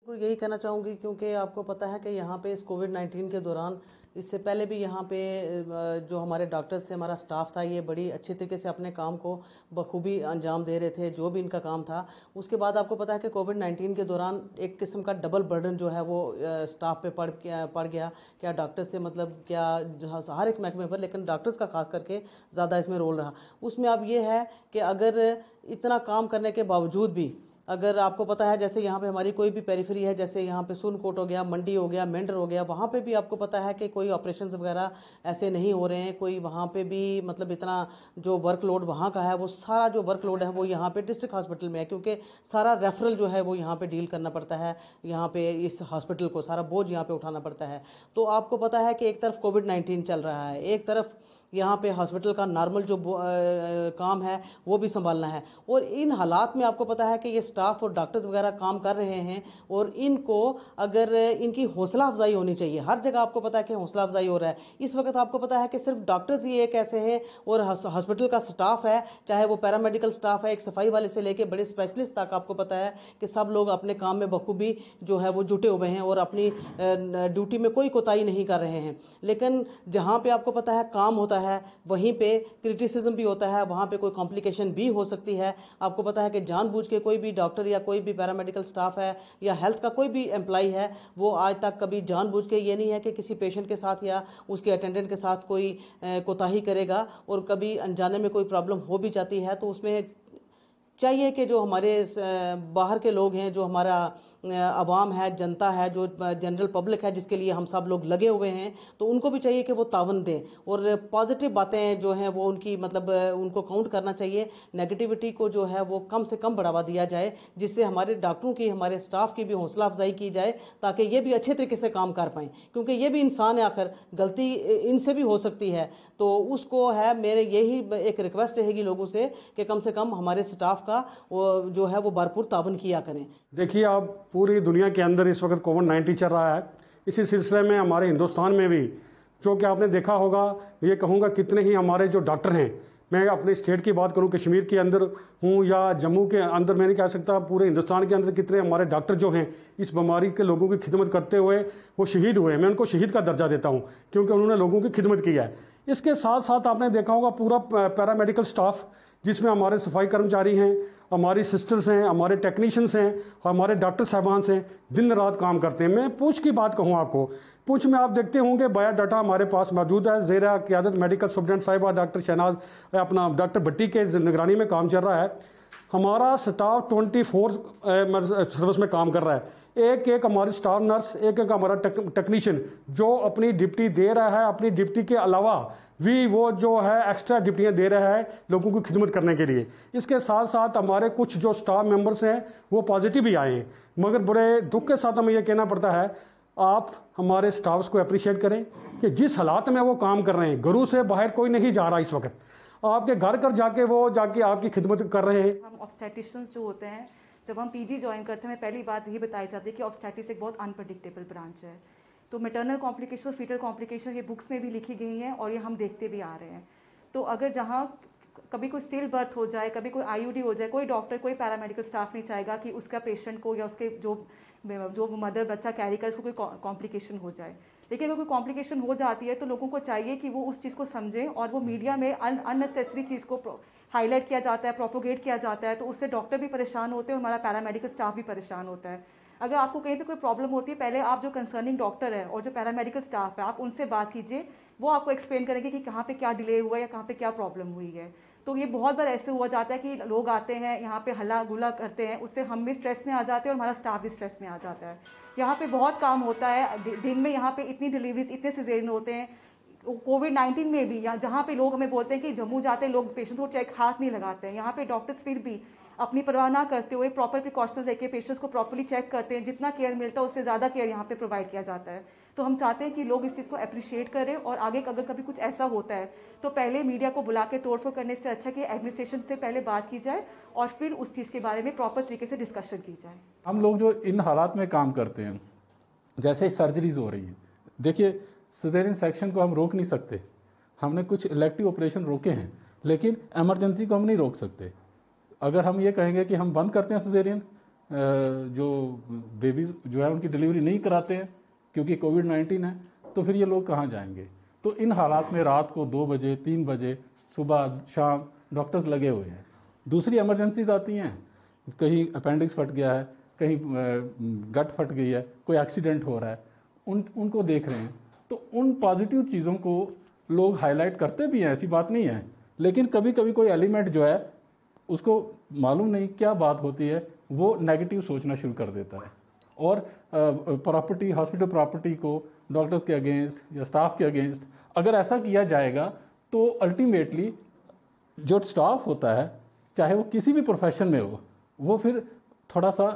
तो यही कहना चाहूँगी, क्योंकि आपको पता है कि यहाँ पे इस कोविड-19 के दौरान, इससे पहले भी यहाँ पे जो हमारे डॉक्टर्स थे, हमारा स्टाफ था, ये बड़ी अच्छी तरीके से अपने काम को बखूबी अंजाम दे रहे थे, जो भी इनका काम था। उसके बाद आपको पता है कि कोविड-19 के दौरान एक किस्म का डबल बर्डन जो है वो स्टाफ पे पड़ गया। क्या डॉक्टर्स से मतलब क्या हर एक महकमे पर, लेकिन डॉक्टर्स का खास करके ज़्यादा इसमें रोल रहा। उसमें अब ये है कि अगर इतना काम करने के बावजूद भी, अगर आपको पता है जैसे यहाँ पे हमारी कोई भी पेरिफेरी है, जैसे यहाँ पे सुनकोट हो गया, मंडी हो गया, मेंढर हो गया, वहाँ पे भी आपको पता है कि कोई ऑपरेशंस वगैरह ऐसे नहीं हो रहे हैं। कोई वहाँ पे भी मतलब इतना जो वर्कलोड वहाँ का है, वो सारा जो वर्कलोड है वो यहाँ पे डिस्ट्रिक्ट हॉस्पिटल में है, क्योंकि सारा रेफरल जो है वो यहाँ पे डील करना पड़ता है। यहाँ पे इस हॉस्पिटल को सारा बोझ यहाँ पे उठाना पड़ता है। तो आपको पता है कि एक तरफ कोविड-19 चल रहा है, एक तरफ यहाँ पे हॉस्पिटल का नॉर्मल जो काम है वो भी संभालना है। और इन हालात में आपको पता है कि ये स्टाफ और डॉक्टर्स वगैरह काम कर रहे हैं, और इनको अगर इनकी हौसला अफजाई होनी चाहिए। हर जगह आपको पता है कि हौसला अफजाई हो रहा है। इस वक्त आपको पता है कि सिर्फ डॉक्टर्स ही एक ऐसे हैं, और हॉस्पिटल का स्टाफ है, चाहे वो पैरामेडिकल स्टाफ है, एक सफाई वाले से लेके बड़े स्पेशलिस्ट तक, आपको पता है कि सब लोग अपने काम में बखूबी जो है वो जुटे हुए हैं और अपनी ड्यूटी में कोई कोताही नहीं कर रहे हैं। लेकिन जहाँ पे आपको पता है काम होता है, वहीं पे क्रिटिसिज्म भी होता है, वहाँ पे कोई कॉम्प्लिकेशन भी हो सकती है। आपको पता है कि जानबूझ के कोई भी डॉक्टर या कोई भी पैरामेडिकल स्टाफ है या हेल्थ का कोई भी एम्प्लॉय है, वो आज तक कभी जानबूझ के ये नहीं है कि किसी पेशेंट के साथ या उसके अटेंडेंट के साथ कोई कोताही करेगा। और कभी अनजाने में कोई प्रॉब्लम हो भी जाती है तो उसमें चाहिए कि जो हमारे बाहर के लोग हैं, जो हमारा आवाम है, जनता है, जो जनरल पब्लिक है, जिसके लिए हम सब लोग लगे हुए हैं, तो उनको भी चाहिए कि वो तावन दें और पॉजिटिव बातें जो हैं वो उनकी मतलब उनको काउंट करना चाहिए। नेगेटिविटी को जो है वो कम से कम बढ़ावा दिया जाए, जिससे हमारे डॉक्टरों की, हमारे स्टाफ की भी हौसला अफजाई की जाए, ताकि ये भी अच्छे तरीके से काम कर पाएँ, क्योंकि ये भी इंसान है, आखिर गलती इनसे भी हो सकती है। तो उसको है, मेरे यही एक रिक्वेस्ट रहेगी लोगों से कम से कम हमारे स्टाफ का वो जो है वो भरपूर तावन किया करें। देखिए, अब पूरी दुनिया के अंदर इस वक्त कोविड-19 चल रहा है। इसी सिलसिले में हमारे हिंदुस्तान में भी, जो कि आपने देखा होगा, ये कहूँगा कितने ही हमारे जो डॉक्टर हैं, मैं अपने स्टेट की बात करूँ, कश्मीर के अंदर हूँ या जम्मू के अंदर, मैं नहीं कह सकता, पूरे हिंदुस्तान के अंदर कितने हमारे डॉक्टर जो हैं इस बीमारी के लोगों की खिदमत करते हुए वो शहीद हुए। मैं उनको शहीद का दर्जा देता हूँ, क्योंकि उन्होंने लोगों की खिदमत की है। इसके साथ साथ आपने देखा होगा पूरा पैरामेडिकल स्टाफ, जिसमें हमारे सफाई कर्मचारी हैं, हमारी सिस्टर्स हैं, हमारे टेक्नीशियंस हैं, हमारे डॉक्टर साहबान हैं, दिन रात काम करते हैं। मैं पूंछ की बात कहूँ आपको, पूंछ में आप देखते होंगे बायोडाटा हमारे पास मौजूद है। ज़ेरा क़यादत मेडिकल सुप्रिटेंडेंट साहिबा डॉक्टर शहनाज, अपना डॉक्टर भट्टी के निगरानी में काम चल रहा है। हमारा स्टाफ 24 सर्विस में काम कर रहा है। एक एक हमारी स्टाफ नर्स, एक एक हमारा टेक्नीशियन जो अपनी ड्यूटी दे रहा है, अपनी ड्यूटी के अलावा भी वो जो है एक्स्ट्रा ड्यूटियाँ दे रहा है लोगों की खिदमत करने के लिए। इसके साथ साथ हमारे कुछ जो स्टाफ मेंबर्स हैं वो पॉजिटिव भी आए हैं, मगर बड़े दुख के साथ हमें ये कहना पड़ता है, आप हमारे स्टाफ्स को अप्रिशिएट करें कि जिस हालात में वो काम कर रहे हैं, घरों से बाहर कोई नहीं जा रहा इस वक्त, आपके घर घर जाके वो जाके आपकी खिदमत कर रहे हैं। हम ऑब्स्टेटिशियंस जो होते हैं, जब हम पीजी ज्वाइन करते हैं, पहली बात यही बताई जाती है कि ऑब्स्टेटिक्स एक बहुत अनप्रडिक्टेबल ब्रांच है। तो मैटरनल कॉम्प्लिकेशन, फीटल कॉम्प्लिकेशन ये बुक्स में भी लिखी गई हैं और ये हम देखते भी आ रहे हैं। तो अगर जहाँ कभी कोई स्टिल बर्थ हो जाए, कभी कोई आईयूडी हो जाए, कोई डॉक्टर, कोई पैरामेडिकल स्टाफ नहीं चाहेगा कि उसका पेशेंट को या उसके जो मदर बच्चा कैरी कर, उसको कोई कॉम्प्लिकेशन हो जाए। लेकिन अगर कोई कॉम्प्लिकेशन हो जाती है तो लोगों को चाहिए कि वो उस चीज़ को समझें, और वो मीडिया में अननेसेसरी चीज़ को हाईलाइट किया जाता है, प्रोपोगेट किया जाता है, तो उससे डॉक्टर भी परेशान होते हैं और हमारा पैरामेडिकल स्टाफ भी परेशान होता है। अगर आपको कहीं पे कोई प्रॉब्लम होती है, पहले आप जो कंसर्निंग डॉक्टर है और जो पैरामेडिकल स्टाफ है, आप उनसे बात कीजिए, वो आपको एक्सप्लेन करेंगे कि कहाँ पे क्या डिले हुआ है या कहाँ पे क्या प्रॉब्लम हुई है। तो ये बहुत बार ऐसे हुआ जाता है कि लोग आते हैं यहाँ पे हल्ला गुला करते हैं, उससे हम भी स्ट्रेस में आ जाते हैं और हमारा स्टाफ भी स्ट्रेस में आ जाता है। यहाँ पे बहुत काम होता है दिन में, यहाँ पे इतनी डिलीवरीज, इतने सिजेरियन होते हैं। कोविड-19 में भी यहाँ जहाँ पे लोग हमें बोलते हैं कि जम्मू जाते हैं लोग पेशेंट्स को चेक हाथ नहीं लगाते हैं, यहाँ पे डॉक्टर्स फिर भी अपनी परवाह ना करते हुए प्रॉपर प्रिकॉशंस लेके पेशेंट्स को प्रॉपर्ली चेक करते हैं। जितना केयर मिलता है उससे ज़्यादा केयर यहाँ पे प्रोवाइड किया जाता है। तो हम चाहते हैं कि लोग इस चीज़ को अप्रिशिएट करें, और आगे अगर कभी कुछ ऐसा होता है तो पहले मीडिया को बुला के तोड़फोड़ करने से अच्छा कि एडमिनिस्ट्रेशन से पहले बात की जाए और फिर उस चीज़ के बारे में प्रॉपर तरीके से डिस्कशन की जाए। हम लोग जो इन हालात में काम करते हैं, जैसे सर्जरीज हो रही हैं, देखिए सिजेरियन सेक्शन को हम रोक नहीं सकते, हमने कुछ इलेक्टिव ऑपरेशन रोके हैं, लेकिन इमरजेंसी को हम नहीं रोक सकते। अगर हम ये कहेंगे कि हम बंद करते हैं सिजेरियन, जो बेबी जो है उनकी डिलीवरी नहीं कराते हैं क्योंकि कोविड-19 है, तो फिर ये लोग कहाँ जाएंगे। तो इन हालात में रात को 2 बजे 3 बजे सुबह शाम डॉक्टर्स लगे हुए हैं। दूसरी इमरजेंसीज आती हैं, कहीं अपेंडिक्स फट गया है, कहीं गट फट गई है, कोई एक्सीडेंट हो रहा है, उनको देख रहे हैं। तो उन पॉजिटिव चीज़ों को लोग हाईलाइट करते भी हैं, ऐसी बात नहीं है, लेकिन कभी कभी कोई एलिमेंट जो है उसको मालूम नहीं क्या बात होती है, वो नेगेटिव सोचना शुरू कर देता है और प्रॉपर्टी, हॉस्पिटल प्रॉपर्टी को डॉक्टर्स के अगेंस्ट या स्टाफ के अगेंस्ट अगर ऐसा किया जाएगा तो अल्टीमेटली जो स्टाफ होता है, चाहे वो किसी भी प्रोफेशन में हो, वो फिर थोड़ा सा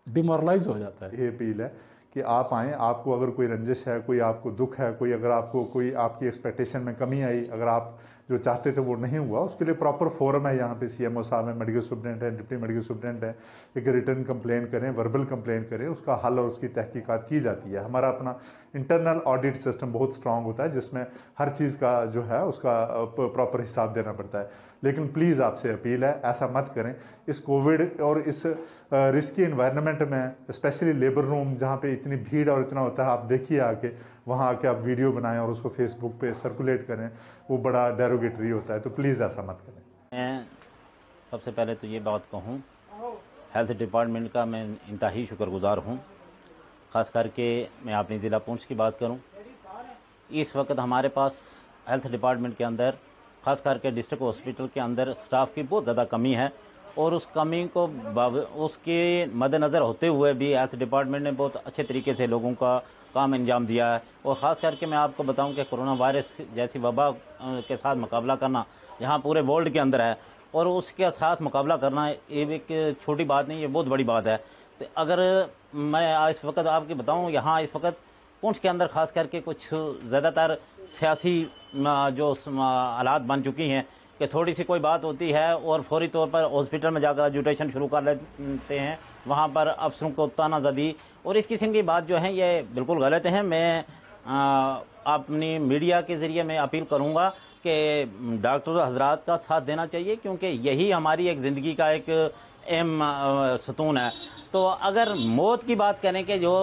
डिमोरलाइज हो जाता है। ये अपील है कि आप आएँ, आपको अगर कोई रंजिश है, कोई आपको दुख है, कोई अगर आपको कोई आपकी एक्सपेक्टेशन में कमी आई, अगर आप जो चाहते थे वो नहीं हुआ, उसके लिए प्रॉपर फोरम है यहाँ पे। सीएमओ साहब है, मेडिकल सुप्रिटेंडेंट है, डिप्टी मेडिकल सुप्रिटेंडेंट है, एक रिटर्न कंप्लेन करें, वर्बल कंप्लेन करें, उसका हल और उसकी तहकीकात की जाती है। हमारा अपना इंटरनल ऑडिट सिस्टम बहुत स्ट्रांग होता है जिसमें हर चीज़ का जो है उसका प्रॉपर हिसाब देना पड़ता है। लेकिन प्लीज़ आपसे अपील है, ऐसा मत करें। इस कोविड और इस रिस्की एनवायरनमेंट में, स्पेशली लेबर रूम जहाँ पे इतनी भीड़ और इतना होता है, आप देखिए आके, वहाँ आके आप वीडियो बनाएं और उसको फेसबुक पे सर्कुलेट करें, वो बड़ा डेरोगेटरी होता है। तो प्लीज़ ऐसा मत करें। मैं सबसे पहले तो ये बात कहूँ, हेल्थ डिपार्टमेंट का मैं इंतहाई शुक्रगुजार हूँ। ख़ास करके मैं अपनी ज़िला पुंछ की बात करूँ, इस वक्त हमारे पास हेल्थ डिपार्टमेंट के अंदर, ख़ास करके डिस्ट्रिक्ट हॉस्पिटल के अंदर स्टाफ की बहुत ज़्यादा कमी है और उस कमी को उसके मद्देनज़र होते हुए भी हेल्थ डिपार्टमेंट ने बहुत अच्छे तरीके से लोगों का काम अंजाम दिया है। और ख़ास करके मैं आपको बताऊं कि कोरोना वायरस जैसी वबा के साथ मुकाबला करना जहां पूरे वर्ल्ड के अंदर है, और उसके साथ मुकाबला करना ये एक छोटी बात नहीं, ये बहुत बड़ी बात है। तो अगर मैं इस वक्त आपको बताऊं, यहाँ इस वक्त पुंछ के अंदर ख़ास करके कुछ ज़्यादातर सियासी जो हालात बन चुकी हैं कि थोड़ी सी कोई बात होती है और फौरी तौर पर हॉस्पिटल में जाकर एजुटेशन शुरू कर लेते हैं, वहाँ पर अफसरों को तानाज़दी और इस किस्म की बात जो है ये बिल्कुल गलत है। मैं अपनी मीडिया के ज़रिए मैं अपील करूँगा कि डॉक्टर हजरात का साथ देना चाहिए, क्योंकि यही हमारी एक ज़िंदगी का एक अहम सतून है। तो अगर मौत की बात करें कि जो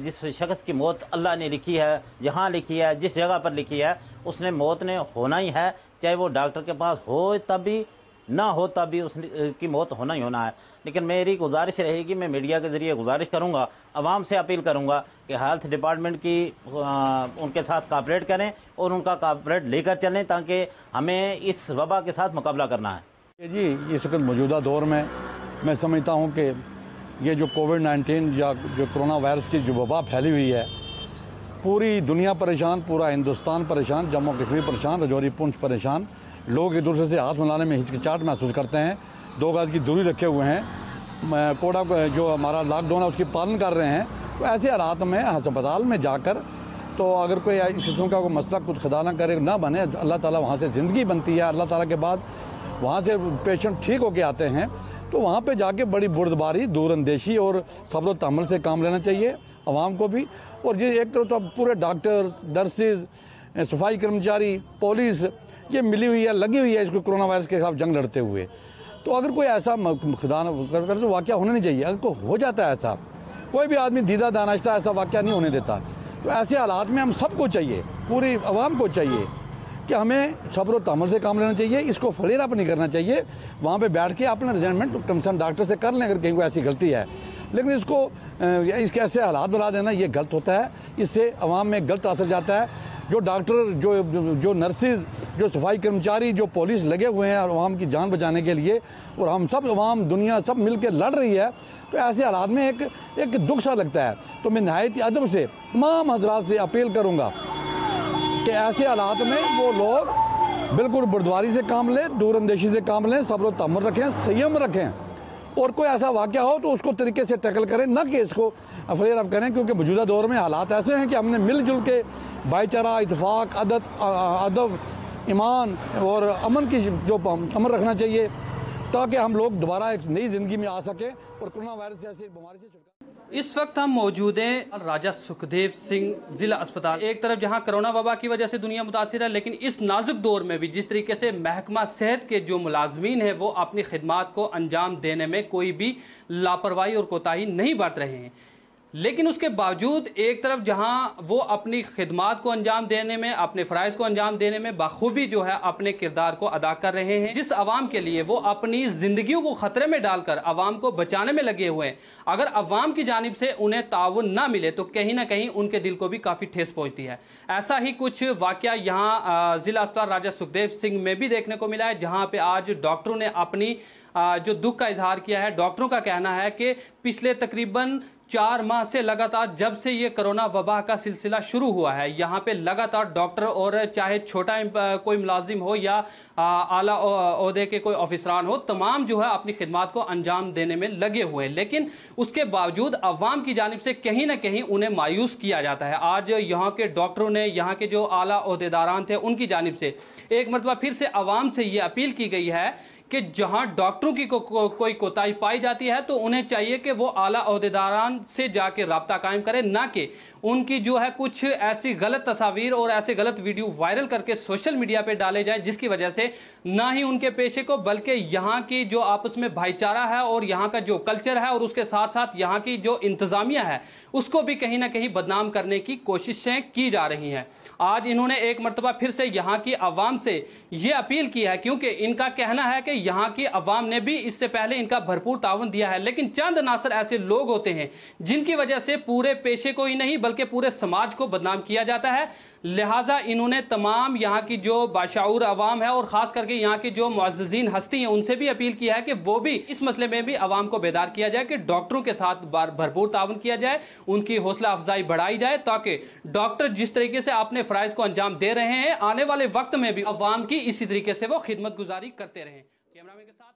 जिस शख्स की मौत अल्लाह ने लिखी है, जहाँ लिखी है, जिस जगह पर लिखी है, उसने मौत ने होना ही है, चाहे वो डॉक्टर के पास हो तब भी, ना हो तब भी उसकी मौत होना ही होना है। लेकिन मेरी गुजारिश रहेगी, मैं मीडिया के ज़रिए गुजारिश करूँगा, आवाम से अपील करूँगा कि हेल्थ डिपार्टमेंट की उनके साथ कापरेट करें और उनका कापरेट लेकर चलें, ताकि हमें इस वबा के साथ मुकाबला करना है। जी, इस वक्त मौजूदा दौर में मैं समझता हूँ कि ये जो कोविड-19 या जो कोरोना वायरस की जो वबा फैली हुई है, पूरी दुनिया परेशान, पूरा हिंदुस्तान परेशान, जम्मू कश्मीर परेशान, राजौरी पुंछ परेशान। लोग एक दूसरे से हाथ मिलाने में हिचकिचाहट महसूस करते हैं, 2 गज की दूरी रखे हुए हैं, कोड़ा जो हमारा लॉकडाउन है उसकी पालन कर रहे हैं। तो ऐसे हालात में अस्पताल में जाकर तो अगर कोई इस किस्म का कोई मसला कुछ खुदा ना करे, ना बने, अल्लाह ताला वहाँ से ज़िंदगी बनती है। अल्लाह ताला के बाद वहाँ से पेशेंट ठीक होके आते हैं, तो वहाँ पे जाके बड़ी बुर्दबारी, दूरअंदेशी और सब्र तहम्मुल से काम लेना चाहिए आवाम को भी। और ये एक तो पूरे डॉक्टर, नर्सेज, सफाई कर्मचारी, पुलिस ये मिली हुई है, लगी हुई है इसको कोरोना वायरस के खिलाफ जंग लड़ते हुए। तो अगर कोई ऐसा खुदा तो वाक़या होना नहीं चाहिए। अगर कोई हो जाता है ऐसा, कोई भी आदमी दीदा दानाश्ता ऐसा वाक़या नहीं होने देता। तो ऐसे हालात में हम सबको चाहिए, पूरी आवाम को चाहिए कि हमें सब्र और तहम्मुल से काम लेना चाहिए, इसको फ्लेयर अप नहीं करना चाहिए। वहाँ पे बैठ के अपना रिजल्टमेंट कंसर्न डॉक्टर से कर लें अगर कहीं कोई ऐसी गलती है, लेकिन इसको इसके ऐसे हालात बना देना ये गलत होता है। इससे आवाम में गलत असर जाता है। जो डॉक्टर, जो नर्सेज, जो सफाई कर्मचारी, जो पुलिस लगे हुए हैं आवाम की जान बचाने के लिए, और हम सब आवाम दुनिया सब मिल के लड़ रही है, तो ऐसे हालात में एक दुख सा लगता है। तो मैं नहायत अदब से तमाम हजरात से अपील करूँगा कि ऐसे हालात में वो लोग बिल्कुल बुर्दबारी से काम लें, दूरअंदेशी से काम लें, सब्र तहम्मुल रखें, संयम रखें, और कोई ऐसा वाक़या हो तो उसको तरीके से टैकल करें, न कि इसको फ्लेयर अप करें। क्योंकि मौजूदा दौर में हालात ऐसे हैं कि हमने मिलजुल के भाईचारा, इत्तेफाक, अदब, ईमान और अमन की जो अमन रखना चाहिए, ताकि हम लोग दोबारा एक नई ज़िंदगी में आ सकें और कोरोना वायरस जैसी बीमारी से छुटकारा। इस वक्त हम मौजूद हैं राजा सुखदेव सिंह जिला अस्पताल। एक तरफ जहां कोरोना वबा की वजह से दुनिया मुतासिर है, लेकिन इस नाजुक दौर में भी जिस तरीके से महकमा सेहत के जो मुलाजमीन हैं वो अपनी खिदमात को अंजाम देने में कोई भी लापरवाही और कोताही नहीं बरत रहे हैं, लेकिन उसके बावजूद एक तरफ जहां वो अपनी खिदमात को अंजाम देने में, अपने फ़राइज़ को अंजाम देने में बाखूबी जो है अपने किरदार को अदा कर रहे हैं, जिस अवाम के लिए वो अपनी ज़िंदगियों को ख़तरे में डालकर अवाम को बचाने में लगे हुए हैं, अगर अवाम की जानिब से उन्हें ताउन ना मिले तो कहीं ना कहीं उनके दिल को भी काफ़ी ठेस पहुँचती है। ऐसा ही कुछ वाक़या यहाँ ज़िला अस्पताल राजा सुखदेव सिंह में भी देखने को मिला है, जहाँ पर आज डॉक्टरों ने अपनी जो दुख का इजहार किया है। डॉक्टरों का कहना है कि पिछले तकरीबन 4 माह से लगातार जब से ये कोरोना वबा का सिलसिला शुरू हुआ है, यहाँ पे लगातार डॉक्टर और चाहे छोटा कोई मुलाजिम हो या आला ओहदे के कोई ऑफिसरान हो, तमाम जो है अपनी खिदमात को अंजाम देने में लगे हुए हैं, लेकिन उसके बावजूद अवाम की जानिब से कहीं ना कहीं उन्हें मायूस किया जाता है। आज यहाँ के डॉक्टरों ने, यहाँ के जो आला ओहदेदारान थे, उनकी जानिब से एक मरतबा फिर से अवाम से ये अपील की गई है कि जहां डॉक्टरों की कोई कोताही पाई जाती है तो उन्हें चाहिए कि वो आला ओहदेदारान से जाके रब्ता कायम करें, ना कि उनकी जो है कुछ ऐसी गलत तस्वीर और ऐसे गलत वीडियो वायरल करके सोशल मीडिया पे डाले जाए, जिसकी वजह से ना ही उनके पेशे को बल्कि यहाँ की जो आपस में भाईचारा है और यहाँ का जो कल्चर है और उसके साथ साथ यहाँ की जो इंतज़ामिया है उसको भी कहीं ना कहीं बदनाम करने की कोशिशें की जा रही हैं। आज इन्होंने एक मरतबा फिर से यहाँ की अवाम से ये अपील की है, क्योंकि इनका कहना है कि यहाँ की अवाम ने भी इससे पहले इनका भरपूर ताउन दिया है, लेकिन चंद नासर ऐसे लोग होते हैं जिनकी वजह से पूरे पेशे को ही नहीं बल्कि पूरे समाज को बदनाम किया जाता है। लिहाजा इन्होंने तमाम यहाँ की जो बाशाऊर अवाम है और ख़ास करके यहाँ की जो मुअज़्ज़िज़ीन हस्ती हैं उनसे भी अपील किया है कि वो भी इस मसले में भी अवाम को बेदार किया जाए कि डॉक्टरों के साथ भरपूर ताउन किया जाए, उनकी हौसला अफजाई बढ़ाई जाए, ताकि डॉक्टर जिस तरीके से अपने फ़राइज़ को अंजाम दे रहे हैं आने वाले वक्त में भी अवाम की इसी तरीके से वो खिदमत गुजारी करते रहें। कैमरामैन के साथ